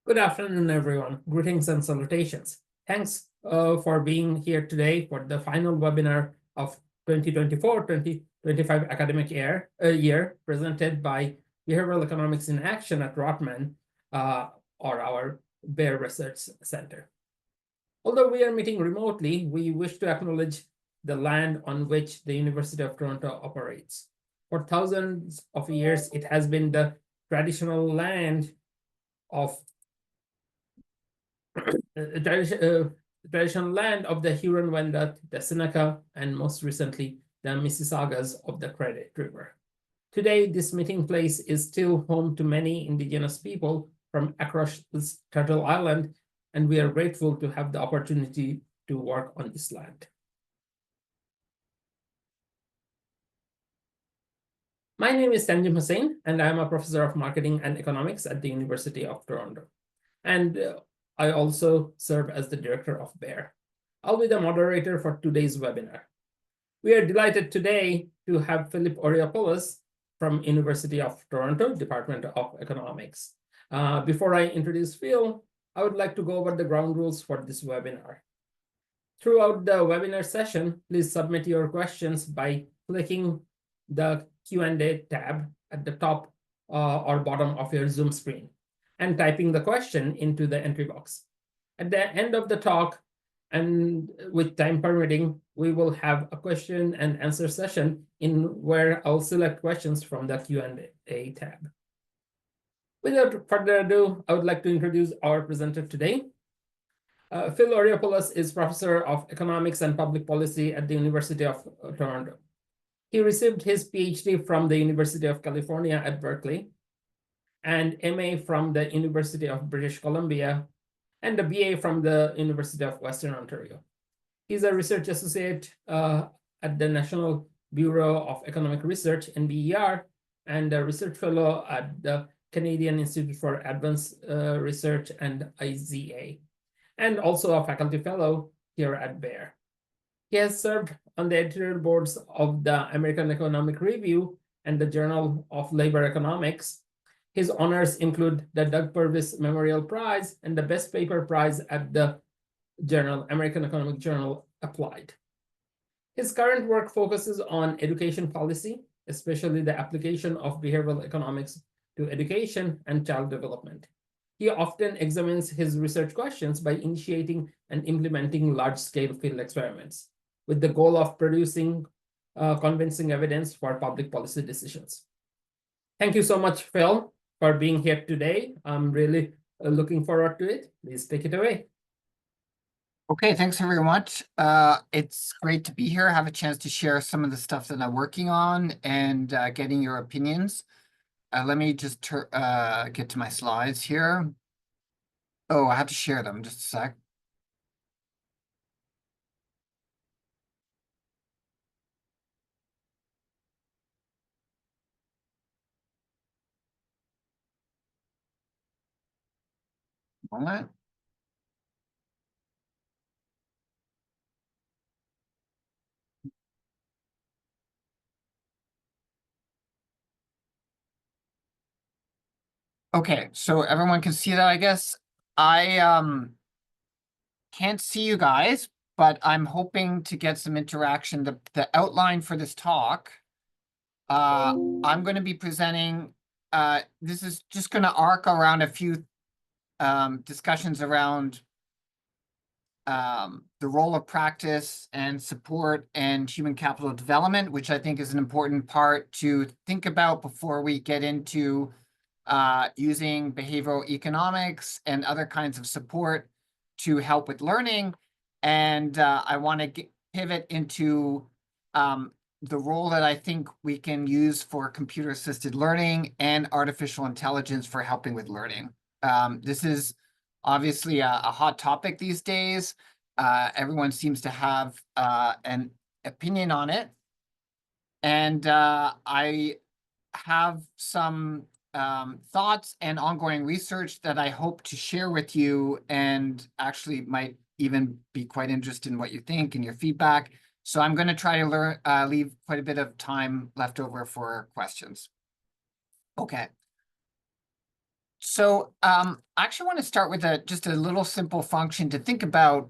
Good afternoon, everyone. Greetings and salutations. Thanks for being here today for the final webinar of 2024-2025 academic year presented by Behavioral Economics in Action at Rotman, or our Bear Research Center. Although we are meeting remotely, we wish to acknowledge the land on which the University of Toronto operates. For thousands of years, it has been the traditional land of traditional land of the Huron-Wendat, the Seneca, and most recently, the Mississaugas of the Credit River. Today, this meeting place is still home to many Indigenous people from across Turtle Island, and we are grateful to have the opportunity to work on this land. My name is Tanjim Hussain, and I am a professor of marketing and economics at the University of Toronto. And I also serve as the director of BEAR. I'll be the moderator for today's webinar. We are delighted today to have Philip Oreopoulos from University of Toronto, Department of Economics. Before I introduce Phil, I would like to go over the ground rules for this webinar. Throughout the webinar session, please submit your questions by clicking the Q&A tab at the top or bottom of your Zoom screen and typing the question into the entry box. At the end of the talk, and with time permitting, we will have a question and answer session in where I'll select questions from the Q&A tab. Without further ado, I would like to introduce our presenter today. Phil Oreopoulos is Professor of Economics and Public Policy at the University of Toronto. He received his PhD from the University of California at Berkeley, and MA from the University of British Columbia, and a BA from the University of Western Ontario. He's a research associate at the National Bureau of Economic Research, NBER, and a research fellow at the Canadian Institute for Advanced Research and IZA, and also a faculty fellow here at BEAR. He has served on the editorial boards of the American Economic Review and the Journal of Labor Economics. His honors include the Doug Purvis Memorial Prize and the Best Paper Prize at the American Economic Journal Applied. His current work focuses on education policy, especially the application of behavioral economics to education and child development. He often examines his research questions by initiating and implementing large-scale field experiments with the goal of producing convincing evidence for public policy decisions. Thank you so much, Phil, for being here today. I'm really looking forward to it. Please take it away. Okay, thanks very much. It's great to be here, have a chance to share some of the stuff that I'm working on and getting your opinions. Let me just get to my slides here. Oh, I have to share them, just a sec. Moment. Okay, so everyone can see that, I guess. I can't see you guys, but I'm hoping to get some interaction. The outline for this talk, I'm going to be presenting, this is just going to arc around a few discussions around the role of practice and support and human capital development, which I think is an important part to think about before we get into using behavioral economics and other kinds of support to help with learning. And I want to pivot into the role that I think we can use for computer-assisted learning and artificial intelligence for helping with learning. This is obviously a hot topic these days. Everyone seems to have an opinion on it. And I have some thoughts and ongoing research that I hope to share with you, and actually might even be quite interested in what you think and your feedback. So I'm going to try to leave quite a bit of time left over for questions. Okay. So I actually want to start with just a little simple function to think about.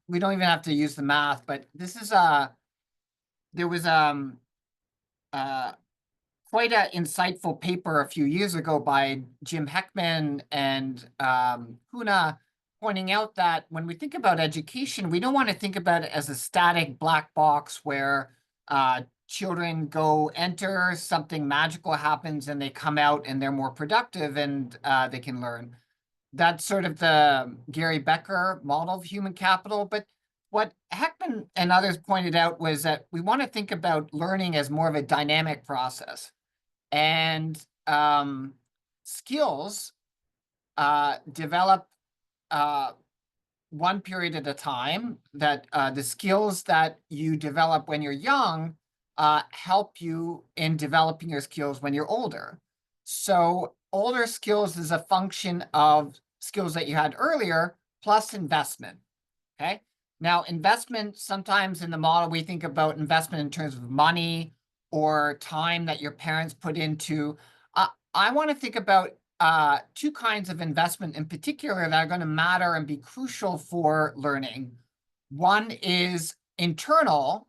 We don't even have to use the math, but this is there was quite an insightful paper a few years ago by Jim Heckman and Huna, pointing out that when we think about education, we don't want to think about it as a static black box where children go enter, something magical happens, and they come out and they're more productive and they can learn. That's sort of the Gary Becker model of human capital. But what Heckman and others pointed out was that we want to think about learning as more of a dynamic process. And skills develop one period at a time, that the skills that you develop when you're young help you in developing your skills when you're older. So older skills is a function of skills that you had earlier plus investment, okay? Now, investment, sometimes in the model, we think about investment in terms of money or time that your parents put into. I want to think about two kinds of investment in particular that are going to matter and be crucial for learning. One is internal,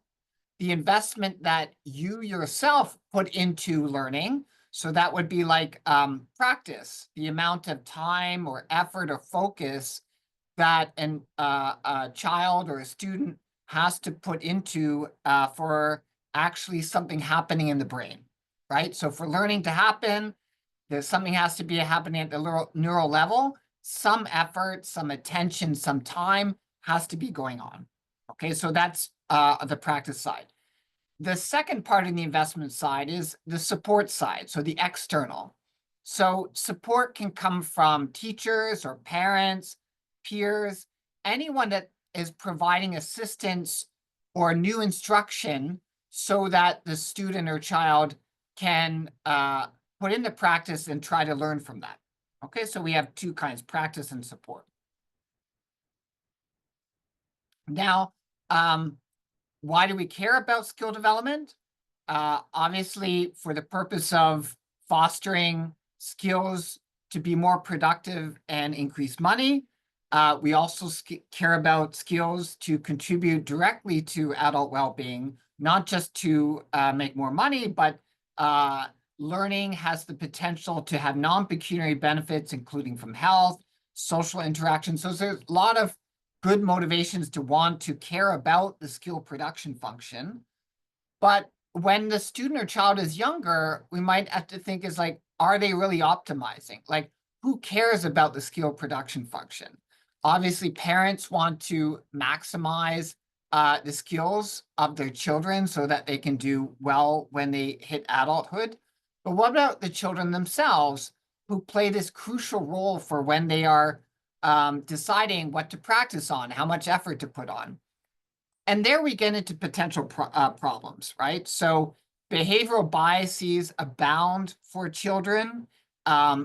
the investment that you yourself put into learning. So that would be like practice, the amount of time or effort or focus that a child or a student has to put into for actually something happening in the brain, right? So for learning to happen, there's something has to be happening at the neural level. Some effort, some attention, some time has to be going on. Okay, so that's the practice side. The second part in the investment side is the support side, so the external. So support can come from teachers or parents, peers, anyone that is providing assistance or new instruction so that the student or child can put into practice and try to learn from that. Okay, so we have two kinds, practice and support. Now, why do we care about skill development? Obviously, for the purpose of fostering skills to be more productive and increase money. We also care about skills to contribute directly to adult well-being, not just to make more money, but learning has the potential to have non-pecuniary benefits, including from health, social interaction. So there's a lot of good motivations to want to care about the skill production function. But when the student or child is younger, we might have to think is like, are they really optimizing? Like, who cares about the skill production function? Obviously, parents want to maximize the skills of their children so that they can do well when they hit adulthood. But what about the children themselves who play this crucial role for when they are deciding what to practice on, how much effort to put on? And there we get into potential problems, right? So behavioral biases abound for children.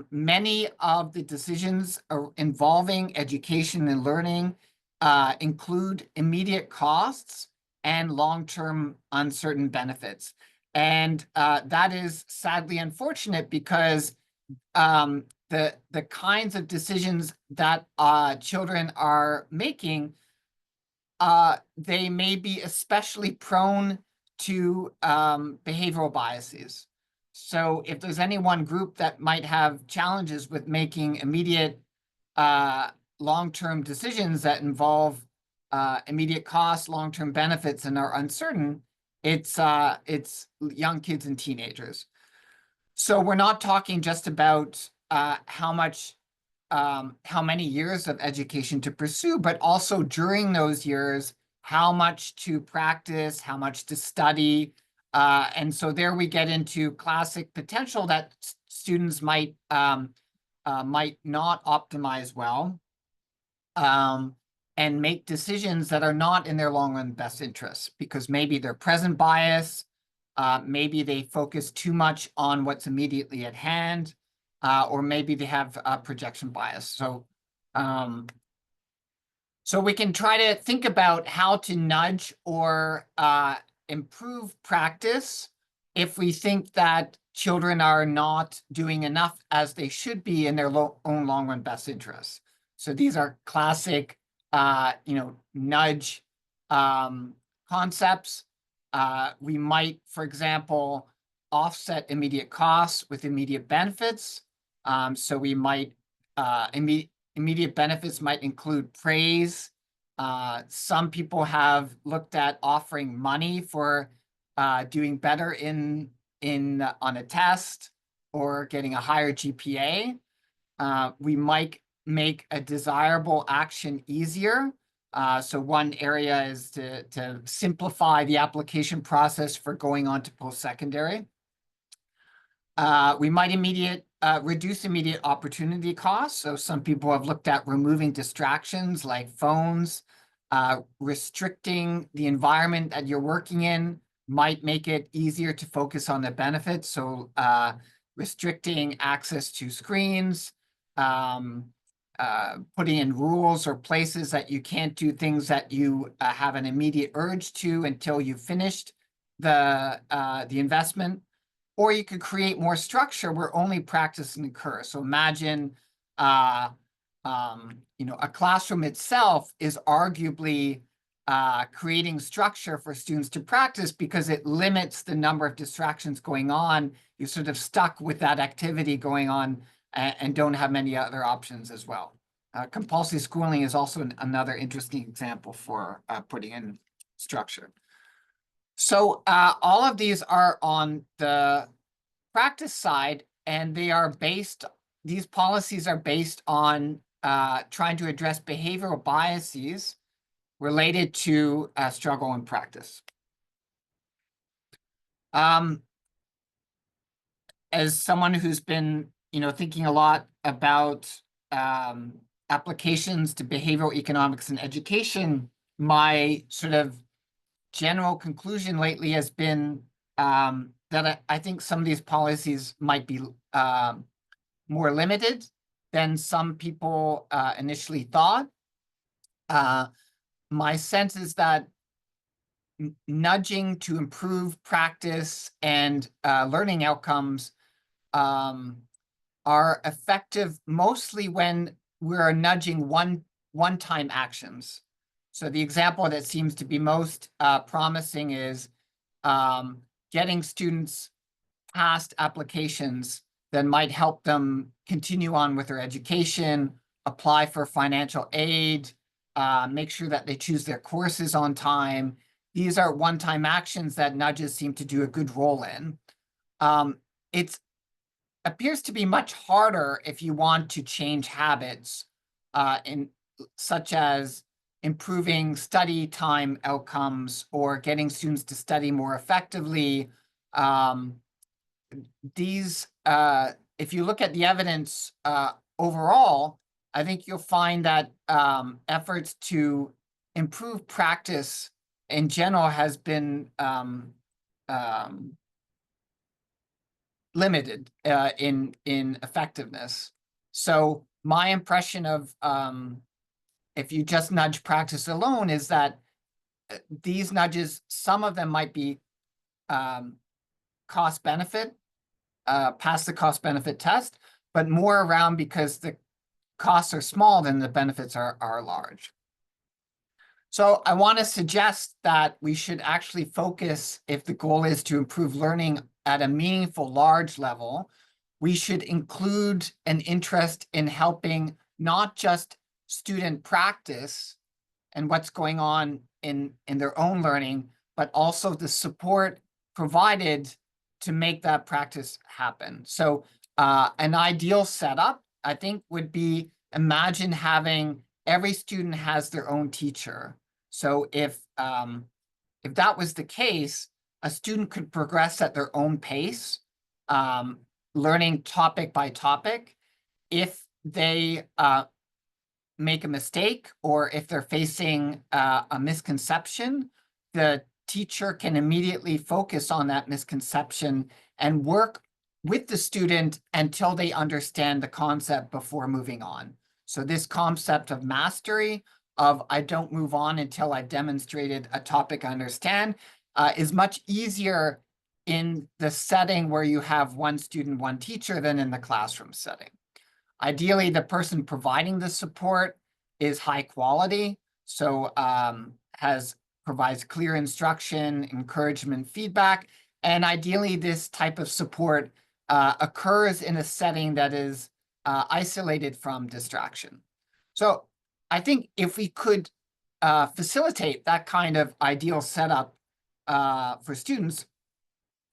Many of the decisions involving education and learning include immediate costs and long-term uncertain benefits. And that is sadly unfortunate because the kinds of decisions that children are making, they may be especially prone to behavioral biases. So if there's any one group that might have challenges with making immediate long-term decisions that involve immediate costs, long-term benefits, and are uncertain, it's young kids and teenagers. So we're not talking just about how many years of education to pursue, but also during those years, how much to practice, how much to study. And so there we get into classic potential that students might not optimize well and make decisions that are not in their long-run best interests because maybe they're present bias, maybe they focus too much on what's immediately at hand, or maybe they have projection bias. So we can try to think about how to nudge or improve practice if we think that children are not doing enough as they should be in their own long-run best interests. So these are classic, nudge concepts. We might, for example, offset immediate costs with immediate benefits. So we might, immediate benefits might include praise. Some people have looked at offering money for doing better on a test or getting a higher GPA. We might make a desirable action easier. So one area is to simplify the application process for going on to post-secondary. We might reduce immediate opportunity costs. So some people have looked at removing distractions like phones, restricting the environment that you're working in might make it easier to focus on the benefits. So restricting access to screens, putting in rules or places that you can't do things that you have an immediate urge to until you've finished the investment. Or you could create more structure where only practice occurs. So imagine, a classroom itself is arguably creating structure for students to practice because it limits the number of distractions going on. You're sort of stuck with that activity going on and don't have many other options as well. Compulsory schooling is also another interesting example for putting in structure. So all of these are on the practice side, and these policies are based on trying to address behavioral biases related to struggle in practice. As someone who's been, thinking a lot about applications to behavioral economics and education, my sort of general conclusion lately has been that I think some of these policies might be more limited than some people initially thought. My sense is that nudging to improve practice and learning outcomes are effective mostly when we're nudging one-time actions. So the example that seems to be most promising is getting students past applications that might help them continue on with their education, apply for financial aid, make sure that they choose their courses on time. These are one-time actions that nudges seem to do a good role in. It appears to be much harder if you want to change habits, such as improving study time outcomes or getting students to study more effectively. If you look at the evidence overall, I think you'll find that efforts to improve practice in general has been limited in effectiveness. So my impression of if you just nudge practice alone is that these nudges, some of them might be cost benefit, pass the cost benefit test, but more around because the costs are small than the benefits are large. So I want to suggest that we should actually focus, if the goal is to improve learning at a meaningful large level, we should include an interest in helping not just student practice and what's going on in their own learning, but also the support provided to make that practice happen. So an ideal setup, I think, would be imagine having every student has their own teacher. So if that was the case, a student could progress at their own pace, learning topic by topic. If they make a mistake or if they're facing a misconception, the teacher can immediately focus on that misconception and work with the student until they understand the concept before moving on. So this concept of mastery, of I don't move on until I've demonstrated a topic I understand, is much easier in the setting where you have one student, one teacher than in the classroom setting. Ideally, the person providing the support is high quality, so provides clear instruction, encouragement, feedback, and ideally this type of support occurs in a setting that is isolated from distraction. So I think if we could facilitate that kind of ideal setup for students,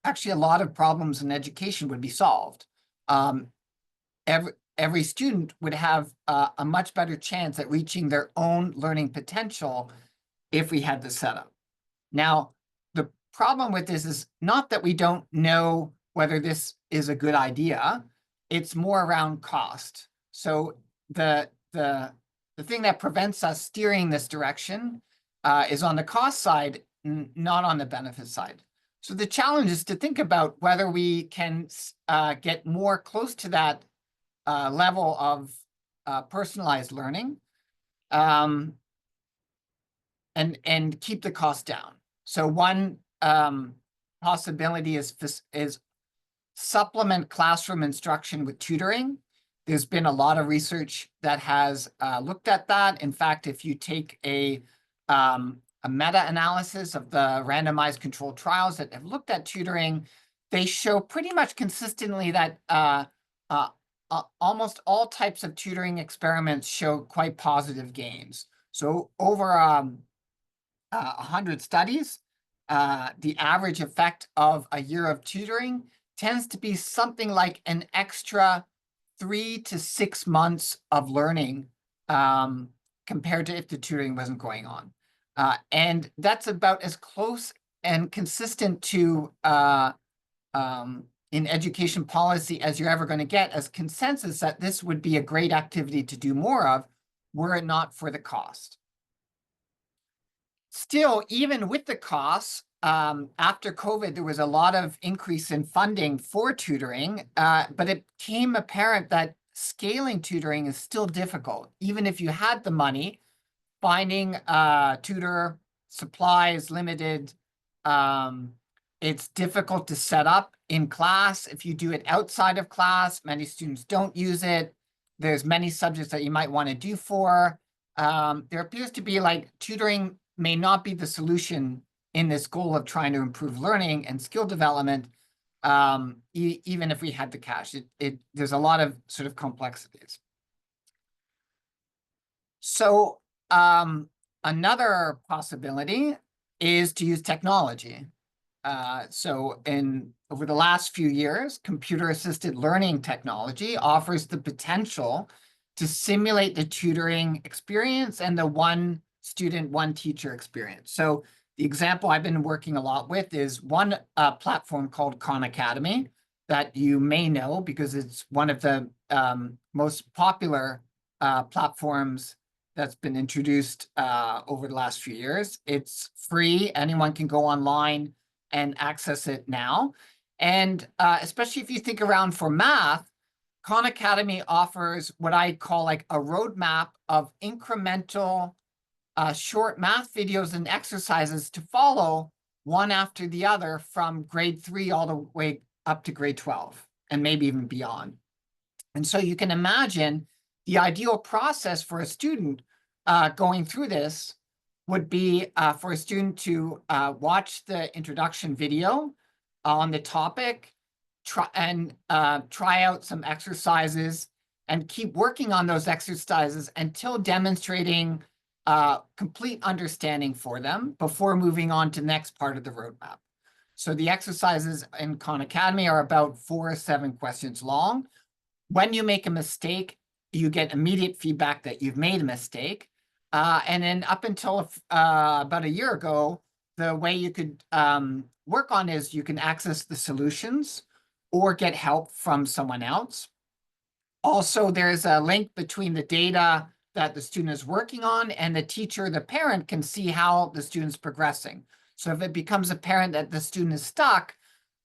actually a lot of problems in education would be solved. Every student would have a much better chance at reaching their own learning potential if we had the setup. Now, the problem with this is not that we don't know whether this is a good idea, it's more around cost. So the thing that prevents us steering this direction is on the cost side, not on the benefit side. So the challenge is to think about whether we can get more close to that level of personalized learning and keep the cost down. So one possibility is supplement classroom instruction with tutoring. There's been a lot of research that has looked at that. In fact, if you take a meta-analysis of the randomized controlled trials that have looked at tutoring, they show pretty much consistently that almost all types of tutoring experiments show quite positive gains. So over 100 studies, the average effect of a year of tutoring tends to be something like an extra 3 to 6 months of learning compared to if the tutoring wasn't going on. And that's about as close and consistent to in education policy as you're ever going to get as consensus that this would be a great activity to do more of were it not for the cost. Still, even with the costs, after COVID, there was a lot of increase in funding for tutoring, but it became apparent that scaling tutoring is still difficult. Even if you had the money, finding tutor supply is limited. It's difficult to set up in class. If you do it outside of class, many students don't use it. There's many subjects that you might want to do for. There appears to be like tutoring may not be the solution in this goal of trying to improve learning and skill development, even if we had the cash. There's a lot of sort of complexities. So another possibility is to use technology. So over the last few years, computer-assisted learning technology offers the potential to simulate the tutoring experience and the one student, one teacher experience. So the example I've been working a lot with is one platform called Khan Academy that you may know because it's one of the most popular platforms that's been introduced over the last few years. It's free. Anyone can go online and access it now. And especially if you think around for math, Khan Academy offers what I call like a roadmap of incremental short math videos and exercises to follow one after the other from grade 3 all the way up to grade 12 and maybe even beyond. And so you can imagine the ideal process for a student going through this would be for a student to watch the introduction video on the topic, try out some exercises and keep working on those exercises until demonstrating complete understanding for them before moving on to the next part of the roadmap. So the exercises in Khan Academy are about 4 or 7 questions long. When you make a mistake, you get immediate feedback that you've made a mistake. And then up until about a year ago, the way you could work on is you can access the solutions or get help from someone else. Also, there's a link between the data that the student is working on and the teacher, the parent can see how the student's progressing. So if it becomes apparent that the student is stuck,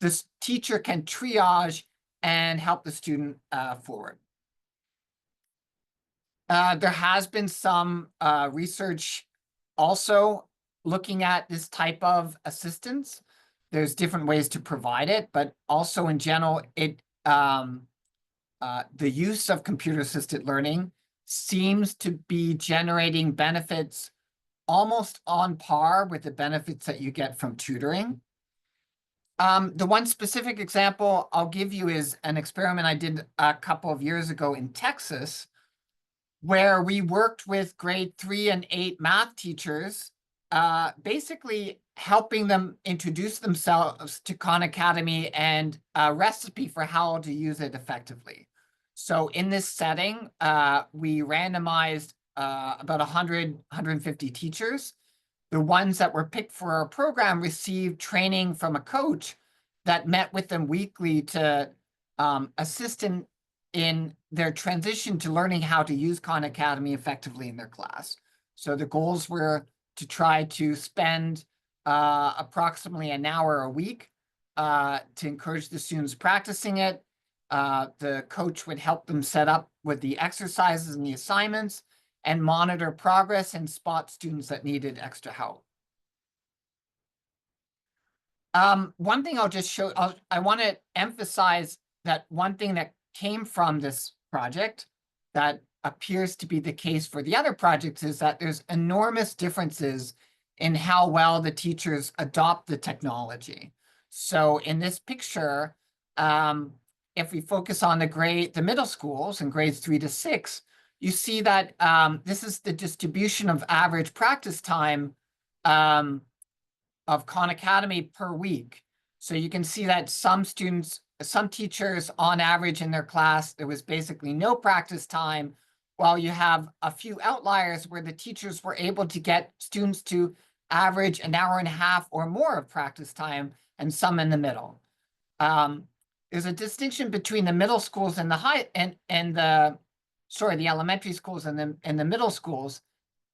this teacher can triage and help the student forward. There has been some research also looking at this type of assistance. there's different ways to provide it, but also in general, the use of computer-assisted learning seems to be generating benefits almost on par with the benefits that you get from tutoring. The one specific example I'll give you is an experiment I did a couple of years ago in Texas, where we worked with grade 3 and 8 math teachers, basically helping them introduce themselves to Khan Academy and a recipe for how to use it effectively. So in this setting, we randomized about 150 teachers. The ones that were picked for our program received training from a coach that met with them weekly to assist in their transition to learning how to use Khan Academy effectively in their class. So the goals were to try to spend approximately an hour a week to encourage the students practicing it. The coach would help them set up with the exercises and the assignments and monitor progress and spot students that needed extra help. One thing I'll just show, I want to emphasize that one thing that came from this project that appears to be the case for the other projects is that there's enormous differences in how well the teachers adopt the technology. So in this picture, if we focus on the middle schools in grades 3 to 6, you see that this is the distribution of average practice time of Khan Academy per week. So you can see that some teachers on average in their class, there was basically no practice time, while you have a few outliers where the teachers were able to get students to average an hour and a half or more of practice time, and some in the middle. There's a distinction between the middle schools and the elementary schools and the middle schools.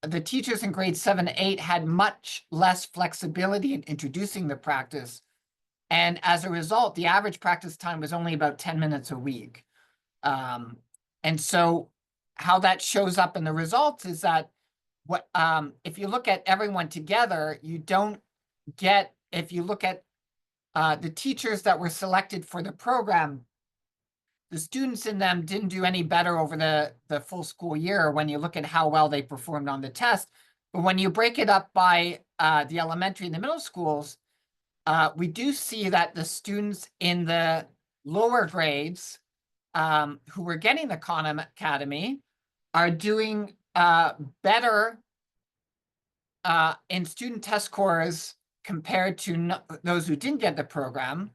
The teachers in grades 7 to 8 had much less flexibility in introducing the practice. And as a result, the average practice time was only about 10 minutes a week. And so how that shows up in the results is that if you look at everyone together, you don't get, if you look at the teachers that were selected for the program, the students in them didn't do any better over the full school year when you look at how well they performed on the test. But when you break it up by the elementary and the middle schools, we do see that the students in the lower grades who were getting the Khan Academy are doing better in student test scores compared to those who didn't get the program,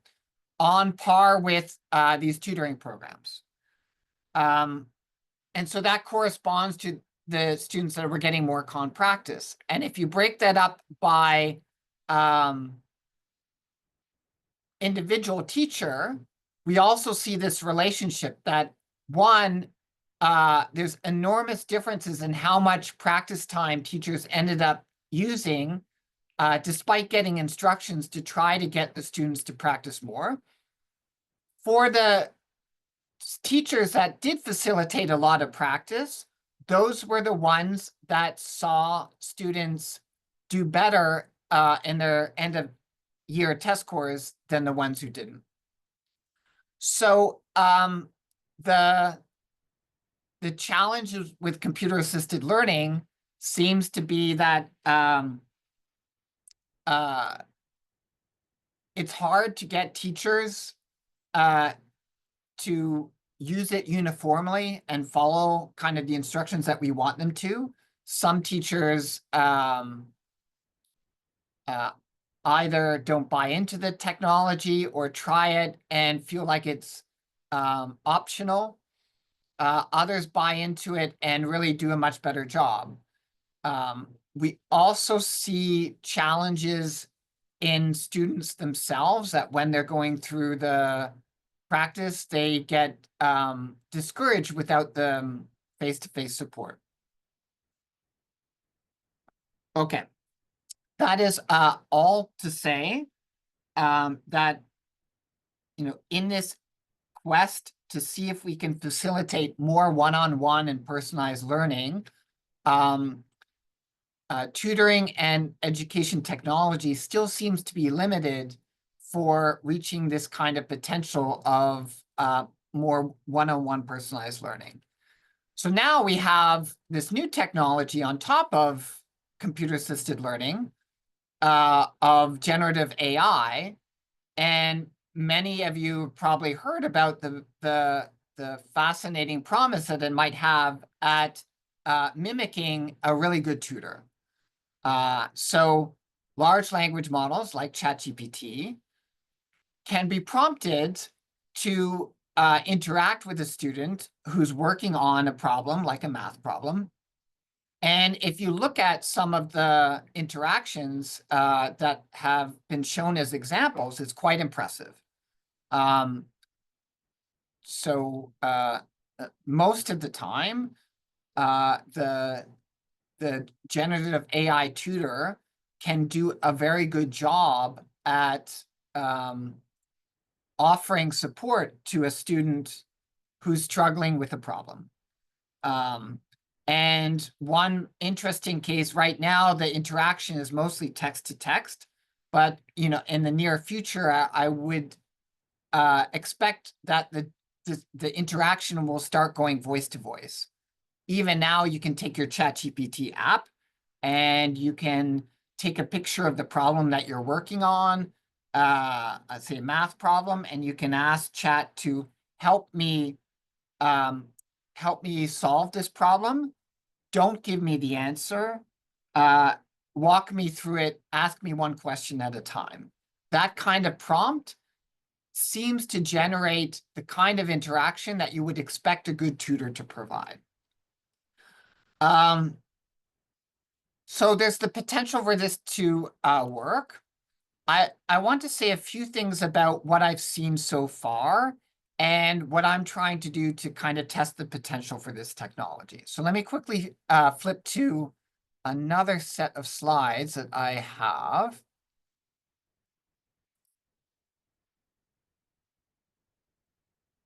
on par with these tutoring programs. And so that corresponds to the students that were getting more Khan practice. And if you break that up by individual teacher, we also see this relationship that there's enormous differences in how much practice time teachers ended up using despite getting instructions to try to get the students to practice more. For the teachers that did facilitate a lot of practice, those were the ones that saw students do better in their end of year test scores than the ones who didn't. So the challenges with computer-assisted learning seems to be that it's hard to get teachers to use it uniformly and follow kind of the instructions that we want them to. Some teachers either don't buy into the technology or try it and feel like it's optional. Others buy into it and really do a much better job. We also see challenges in students themselves, that when they're going through the practice, they get discouraged without the face-to-face support. Okay, that is all to say that, in this quest to see if we can facilitate more one-on-one and personalized learning, tutoring and education technology still seems to be limited for reaching this kind of potential of more one-on-one personalized learning. So now we have this new technology on top of computer-assisted learning of generative AI, and many of you have probably heard about the fascinating promise that it might have at mimicking a really good tutor. So large language models like ChatGPT can be prompted to interact with a student who's working on a problem, like a math problem. And if you look at some of the interactions that have been shown as examples, it's quite impressive. Most of the time, the generative AI tutor can do a very good job at offering support to a student who's struggling with a problem. And one interesting case right now, the interaction is mostly text to text, but in the near future, I would expect that the interaction will start going voice to voice. Even now, you can take your ChatGPT app and you can take a picture of the problem that you're working on, let's say a math problem, and you can ask Chat to help me solve this problem. Don't give me the answer. Walk me through it. Ask me one question at a time. That kind of prompt seems to generate the kind of interaction that you would expect a good tutor to provide. So there's the potential for this to work. I want to say a few things about what I've seen so far and what I'm trying to do to kind of test the potential for this technology. So let me quickly flip to another set of slides that I have.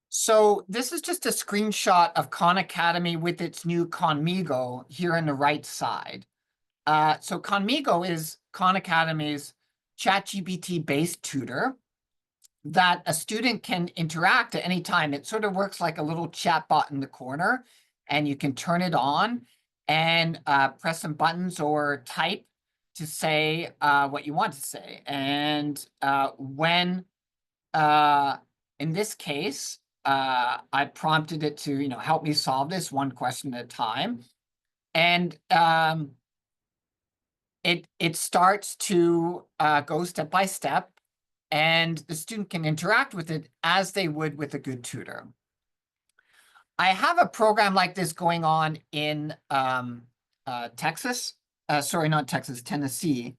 So this is just a screenshot of Khan Academy with its new Khanmigo here on the right side. So Khanmigo is Khan Academy's ChatGPT-based tutor that a student can interact at any time. It sort of works like a little chat bot in the corner, and you can turn it on and press some buttons or type to say what you want to say. And in this case, I prompted it to, help me solve this one question at a time. And it starts to go step by step, and the student can interact with it as they would with a good tutor. I have a program like this going on in Tennessee,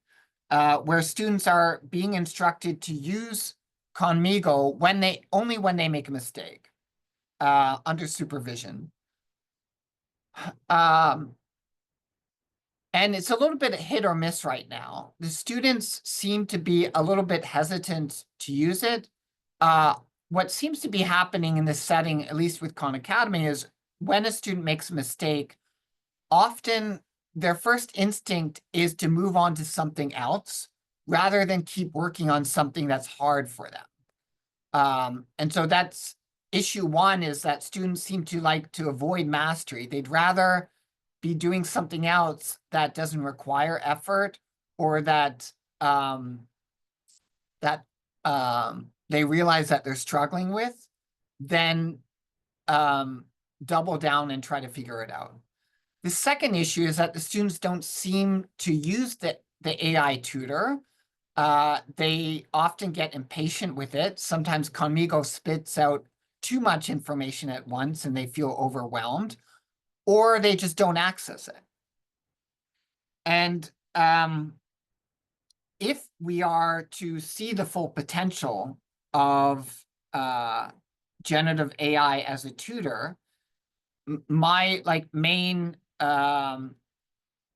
where students are being instructed to use Khanmigo only when they make a mistake under supervision. And it's a little bit hit or miss right now. The students seem to be a little bit hesitant to use it. What seems to be happening in this setting, at least with Khan Academy, is when a student makes a mistake, often their first instinct is to move on to something else rather than keep working on something that's hard for them. And so that's issue one, is that students seem to like to avoid mastery. They'd rather be doing something else that doesn't require effort, or that they realize that they're struggling with, than double down and try to figure it out. The second issue is that the students don't seem to use the AI tutor. They often get impatient with it. Sometimes Khanmigo spits out too much information at once and they feel overwhelmed, or they just don't access it. And if we are to see the full potential of generative AI as a tutor, my main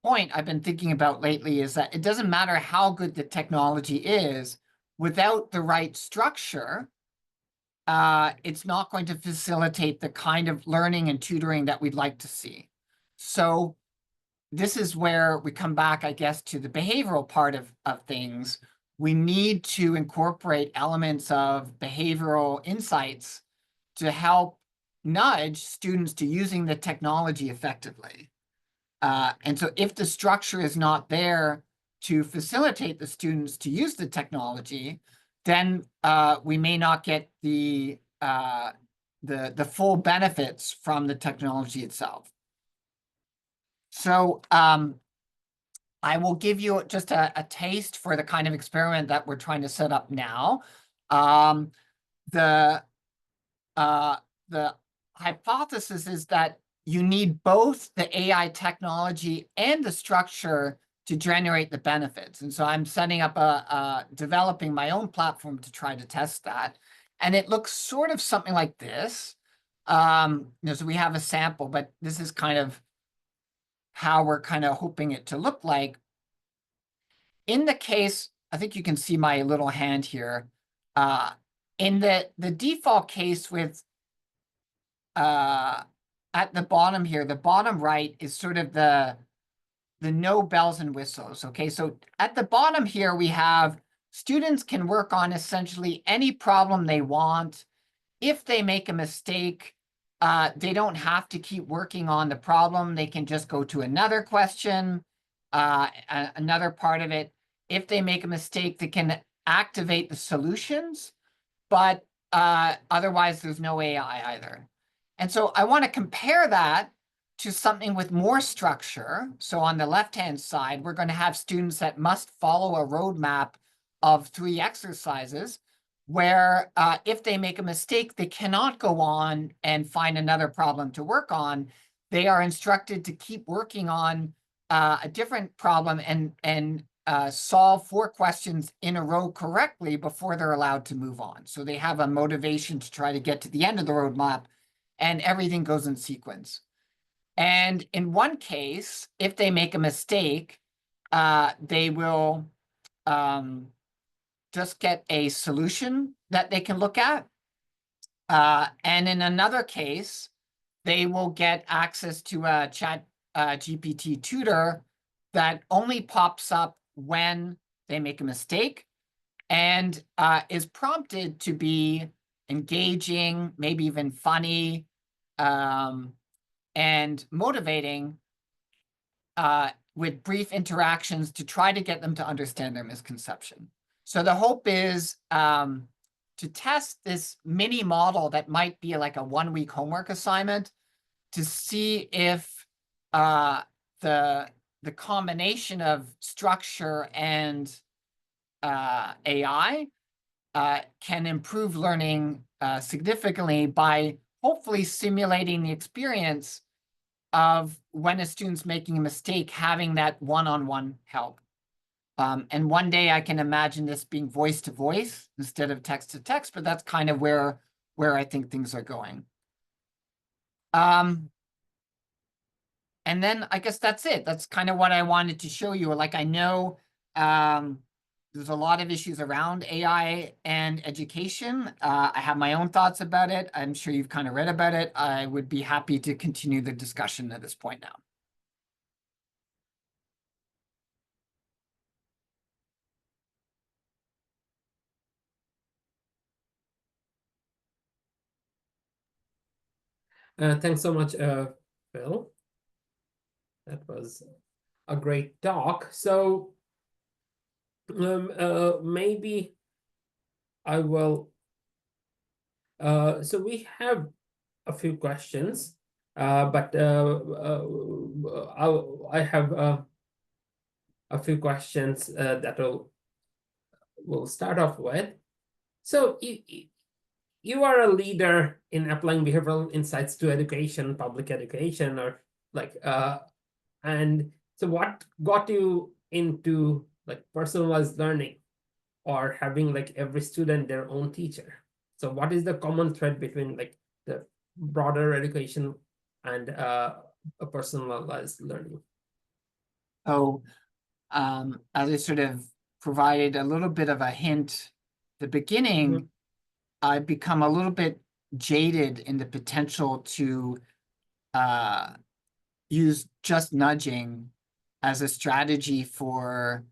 point I've been thinking about lately is that it doesn't matter how good the technology is, without the right structure, it's not going to facilitate the kind of learning and tutoring that we'd like to see. So this is where we come back, I guess, to the behavioral part of things, we need to incorporate elements of behavioral insights to help nudge students to using the technology effectively. And so if the structure is not there to facilitate the students to use the technology, then we may not get the full benefits from the technology itself. So I will give you just a taste for the kind of experiment that we're trying to set up now. The hypothesis is that you need both the AI technology and the structure to generate the benefits. And so I'm setting up developing my own platform to try to test that. And it looks sort of something like this. So we have a sample, but this is kind of how we're kind of hoping it to look like. In the case, I think you can see my little hand here. In the default case with at the bottom here, the bottom right is sort of the no bells and whistles. Okay, so at the bottom here, we have students can work on essentially any problem they want. If they make a mistake, they don't have to keep working on the problem. They can just go to another question, another part of it. If they make a mistake, they can activate the solutions, but otherwise there's no AI either. And so I want to compare that to something with more structure. So on the left-hand side, we're going to have students that must follow a roadmap of 3 exercises, where if they make a mistake, they cannot go on and find another problem to work on. They are instructed to keep working on a different problem and solve 4 questions in a row correctly before they're allowed to move on. So they have a motivation to try to get to the end of the roadmap, and everything goes in sequence. And in one case, if they make a mistake, they will just get a solution that they can look at. And in another case, they will get access to a chat GPT tutor that only pops up when they make a mistake and is prompted to be engaging, maybe even funny, and motivating with brief interactions to try to get them to understand their misconception. So the hope is to test this mini model that might be like a 1-week homework assignment to see if the combination of structure and AI can improve learning significantly by hopefully simulating the experience of when a student's making a mistake, having that one-on-one help. And one day I can imagine this being voice to voice instead of text to text, but that's kind of where I think things are going. And then I guess that's it. That's kind of what I wanted to show you. Like, I know there's a lot of issues around AI and education. I have my own thoughts about it. I'm sure you've kind of read about it. I would be happy to continue the discussion at this point now. Thanks so much, Phil. That was a great talk. So maybe I will. So we have a few questions, but I have a few questions that we'll start off with. So you are a leader in applying behavioral insights to education, public education, or like and so what got you into like personalized learning or having like every student their own teacher? So what is the common thread between like the broader education and a personalized learning? Oh, as I sort of provided a little bit of a hint at the beginning, I've become a little bit jaded in the potential to use just nudging as a strategy for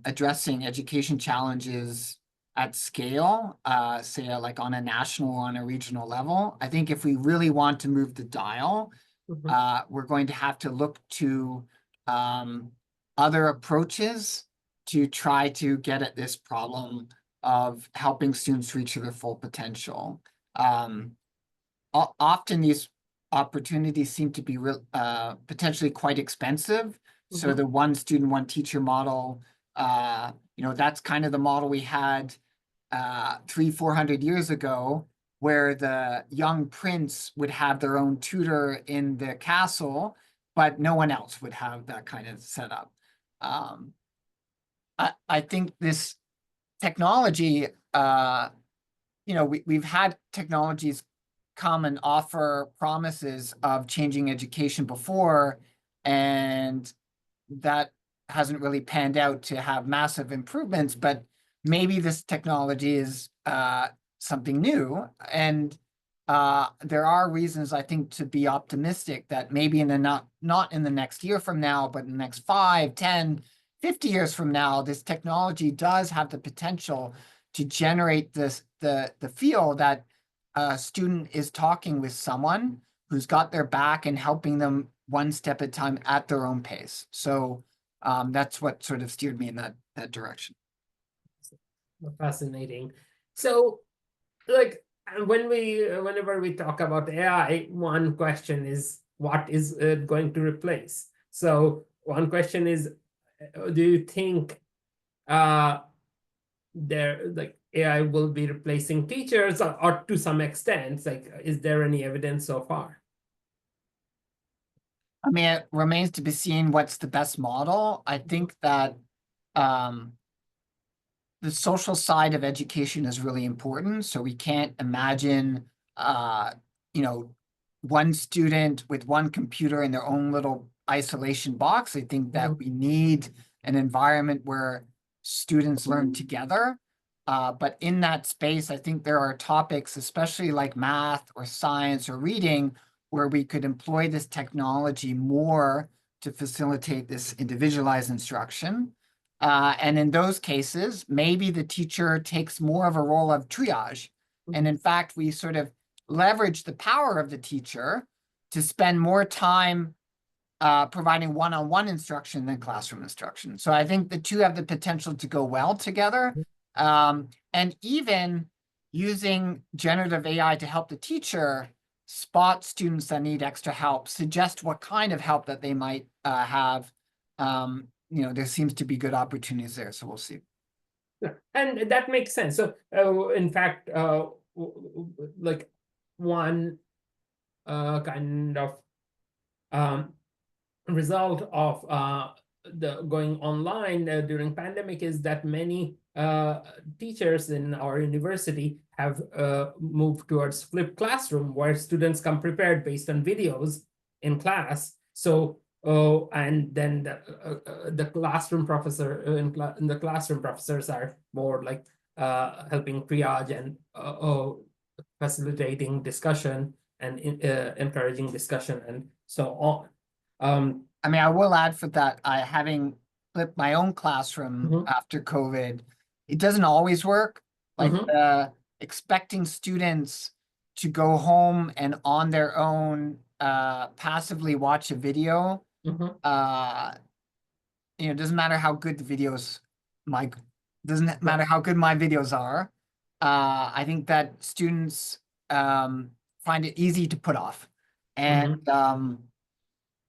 addressing education challenges at scale, say like on a national or on a regional level. I think if we really want to move the dial, we're going to have to look to other approaches to try to get at this problem of helping students reach their full potential. Often these opportunities seem to be potentially quite expensive. So the one student, one teacher model, that's kind of the model we had 300-400 years ago, where the young prince would have their own tutor in the castle, but no one else would have that kind of setup. I think this technology, we've had technologies come and offer promises of changing education before, and that hasn't really panned out to have massive improvements, but maybe this technology is something new. And there are reasons, I think, to be optimistic that maybe in the not in the next year from now, but in the next 5, 10, 50 years from now, this technology does have the potential to generate the feel that a student is talking with someone who's got their back and helping them one step at a time at their own pace. So that's what sort of steered me in that direction. Fascinating. So, like, whenever we talk about AI, one question is, what is it going to replace? So one question is, do you think AI will be replacing teachers, or to some extent, like, is there any evidence so far? I mean, it remains to be seen what's the best model. I think that the social side of education is really important. So we can't imagine, one student with one computer in their own little isolation box. I think that we need an environment where students learn together. But in that space, I think there are topics, especially like math or science or reading, where we could employ this technology more to facilitate this individualized instruction. And in those cases, maybe the teacher takes more of a role of triage. And in fact, we sort of leverage the power of the teacher to spend more time providing one-on-one instruction than classroom instruction. So I think the two have the potential to go well together. And even using generative AI to help the teacher spot students that need extra help, suggest what kind of help that they might have. There seems to be good opportunities there, so we'll see. And that makes sense. So in fact, like, one kind of result of the going online during pandemic is that many teachers in our university have moved towards flipped classroom, where students come prepared based on videos in class. So and then the classroom professor in the classroom professors are more like helping triage and facilitating discussion and encouraging discussion and so on. I mean, I will add for that, having flipped my own classroom after COVID, it doesn't always work. Like expecting students to go home and on their own passively watch a video. Doesn't matter how good the videos, doesn't matter how good my videos are. I think that students find it easy to put off. And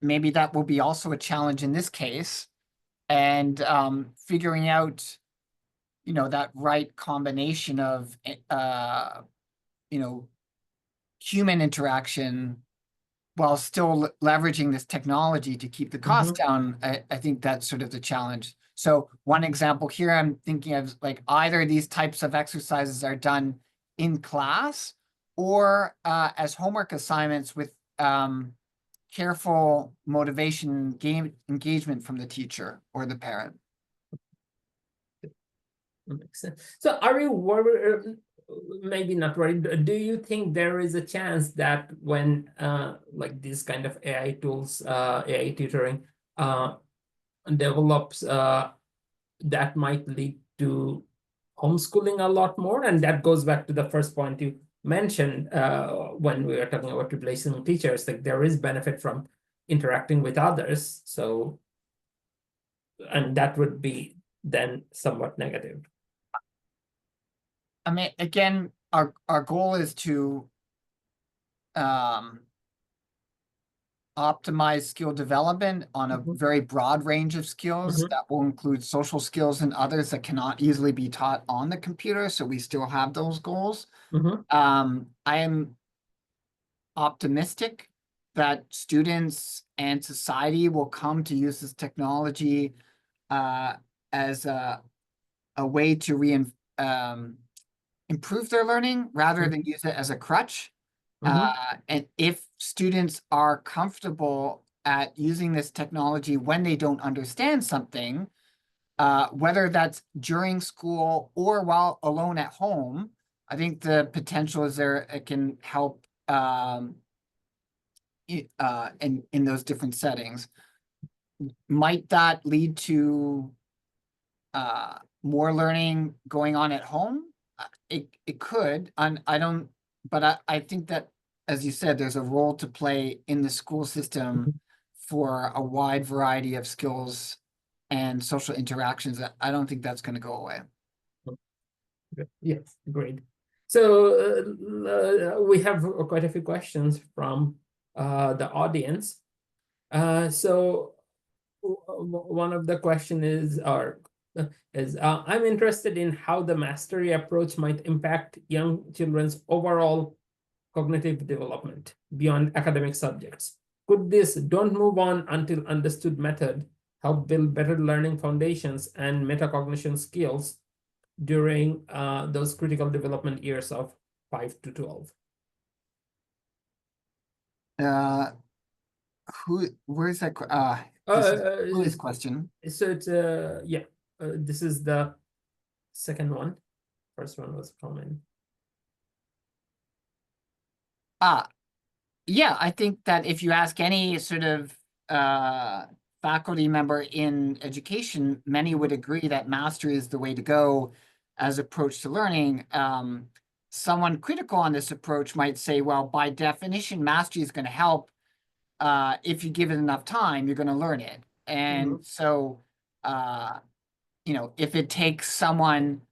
maybe that will be also a challenge in this case. And figuring out, that right combination of, human interaction while still leveraging this technology to keep the cost down. I think that's sort of the challenge. So one example here, I'm thinking of, like, either these types of exercises are done in class or as homework assignments with careful motivation, engagement from the teacher or the parent. Makes sense. So are you worried, maybe not worried, do you think there is a chance that when like these kind of AI tools, AI tutoring develops, that might lead to homeschooling a lot more. And that goes back to the first point you mentioned when we were talking about replacing teachers, like there is benefit from interacting with others. So, and that would be then somewhat negative. I mean, again, our goal is to optimize skill development on a very broad range of skills that will include social skills and others that cannot easily be taught on the computer. So we still have those goals. I am optimistic that students and society will come to use this technology as a way to improve their learning rather than use it as a crutch. And if students are comfortable at using this technology when they don't understand something, whether that's during school or while alone at home, I think the potential is there. It can help in those different settings. Might that lead to more learning going on at home? It could, and I think that, as you said, there's a role to play in the school system for a wide variety of skills and social interactions. I don't think that's going to go away. Yes, great. So we have quite a few questions from the audience. So one of the question is, I'm interested in how the mastery approach might impact young children's overall cognitive development beyond academic subjects. Could this "don't move on until understood" method help build better learning foundations and metacognition skills during those critical development years of 5 to 12? Where's that? This is question. So it's yeah, this is the second one. First one was comment. Yeah, I think that if you ask any sort of faculty member in education, many would agree that mastery is the way to go as approach to learning. Someone critical on this approach might say, well, by definition, mastery is going to help. If you give it enough time, you're going to learn it. And so, if it takes someone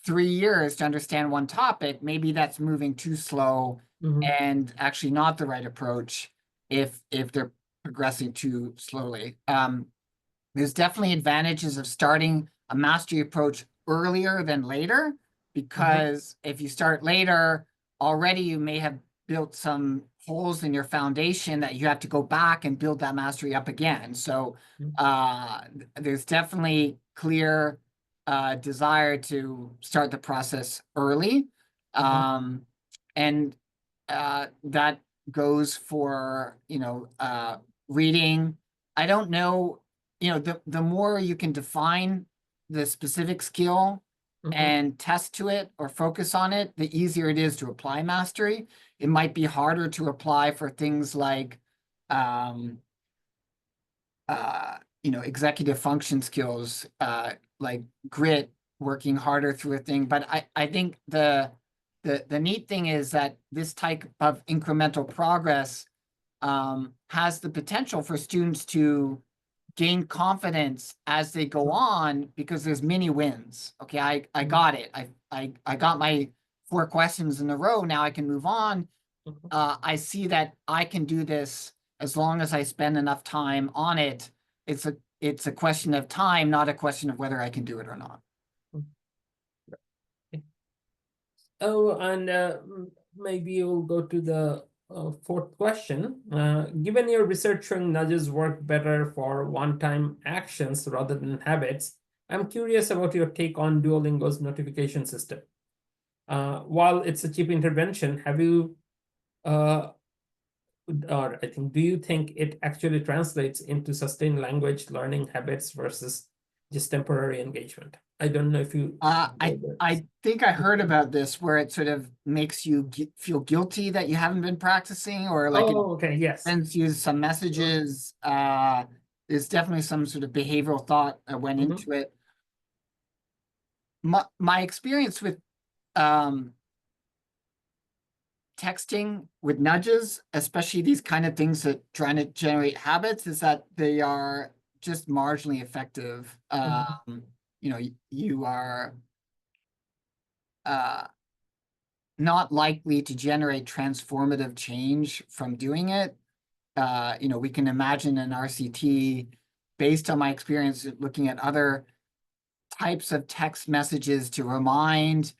3 years to understand one topic, maybe that's moving too slow and actually not the right approach if they're progressing too slowly. There's definitely advantages of starting a mastery approach earlier than later, because if you start later, already you may have built some holes in your foundation that you have to go back and build that mastery up again. So there's definitely clear desire to start the process early. And that goes for, reading. I don't know, the more you can define the specific skill and test to it or focus on it, the easier it is to apply mastery. It might be harder to apply for things like, executive function skills, like grit, working harder through a thing. But I think the neat thing is that this type of incremental progress has the potential for students to gain confidence as they go on, because there's mini wins. Okay, I got it. I got my 4 questions in a row. Now I can move on. I see that I can do this as long as I spend enough time on it. It's a question of time, not a question of whether I can do it or not. Oh, and maybe you'll go to the 4th question. Given your research showing nudges work better for one-time actions rather than habits, I'm curious about your take on Duolingo's notification system. While it's a cheap intervention, have you, or I think, do you think it actually translates into sustained language learning habits versus just temporary engagement? I don't know if you. I think I heard about this, where it sort of makes you feel guilty that you haven't been practicing, or like okay, yes, sends you some messages. There's definitely some sort of behavioral thought that went into it. my experience with texting with nudges, especially these kind of things that trying to generate habits, is that they are just marginally effective. You know, you are not likely to generate transformative change from doing it. You know, we can imagine an RCT based on my experience looking at other types of text messages to remind,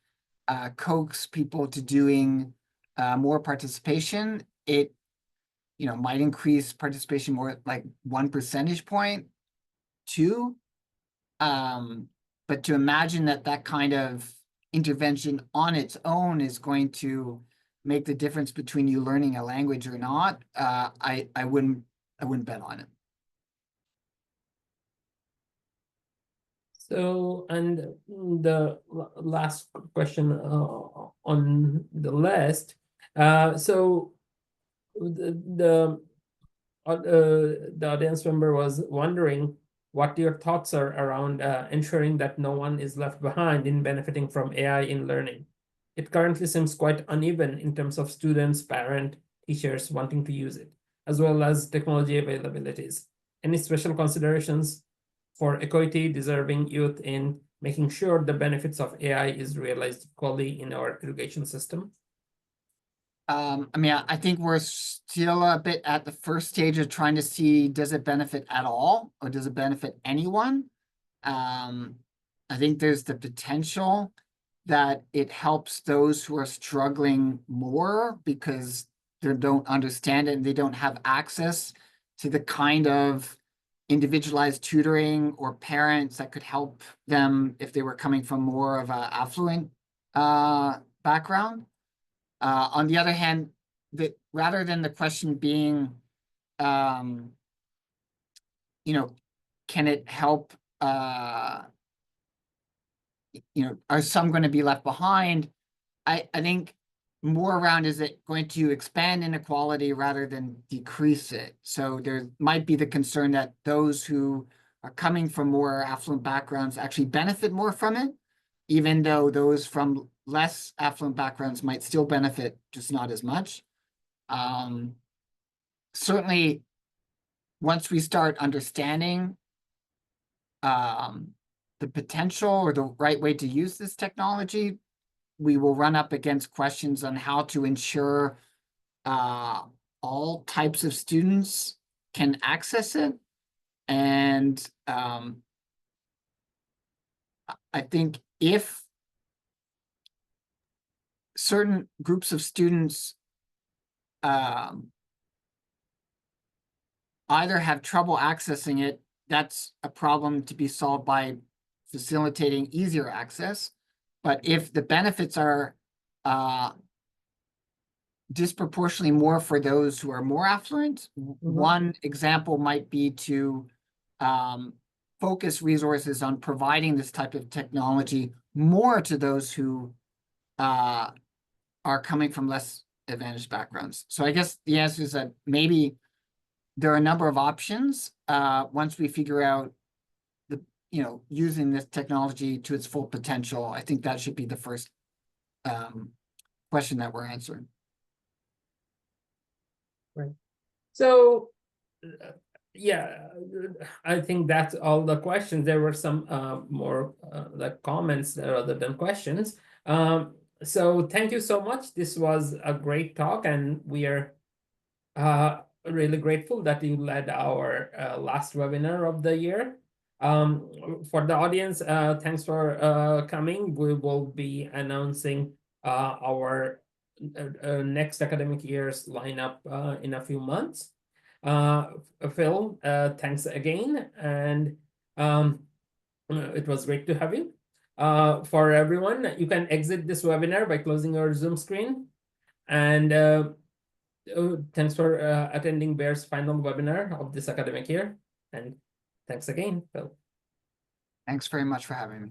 coax people to doing more participation. It, you know, might increase participation more like 1 percentage point, 2. But to imagine that that kind of intervention on its own is going to make the difference between you learning a language or not, I wouldn't bet on it. So, and the last question on the list. So the audience member was wondering what your thoughts are around ensuring that no one is left behind in benefiting from AI in learning. It currently seems quite uneven in terms of students, parents, teachers wanting to use it, as well as technology availabilities. Any special considerations for equity deserving youth in making sure the benefits of AI is realized equally in our education system? I mean, I think we're still a bit at the first stage of trying to see, does it benefit at all or does it benefit anyone? I think there's the potential that it helps those who are struggling more because they don't understand it and they don't have access to the kind of individualized tutoring or parents that could help them if they were coming from more of an affluent background. On the other hand, that rather than the question being, you know, can it help, you know, are some going to be left behind? I think more around, is it going to expand inequality rather than decrease it? So there might be the concern that those who are coming from more affluent backgrounds actually benefit more from it, even though those from less affluent backgrounds might still benefit, just not as much. Certainly, once we start understanding the potential or the right way to use this technology, we will run up against questions on how to ensure all types of students can access it. And I think if certain groups of students either have trouble accessing it, that's a problem to be solved by facilitating easier access. But if the benefits are disproportionately more for those who are more affluent, one example might be to focus resources on providing this type of technology more to those who are coming from less advantaged backgrounds. So I guess the answer is that maybe there are a number of options once we figure out the, you know, using this technology to its full potential. I think that should be the first question that we're answering. Right. So, yeah, I think that's all the questions. There were some more like comments rather than questions. So thank you so much. This was a great talk, and we are really grateful that you led our last webinar of the year. For the audience, thanks for coming. We will be announcing our next academic year's lineup in a few months. Phil, thanks again, and it was great to have you. For everyone, you can exit this webinar by closing your Zoom screen. And thanks for attending Bear's final webinar of this academic year. And thanks again, Phil. Thanks very much for having me.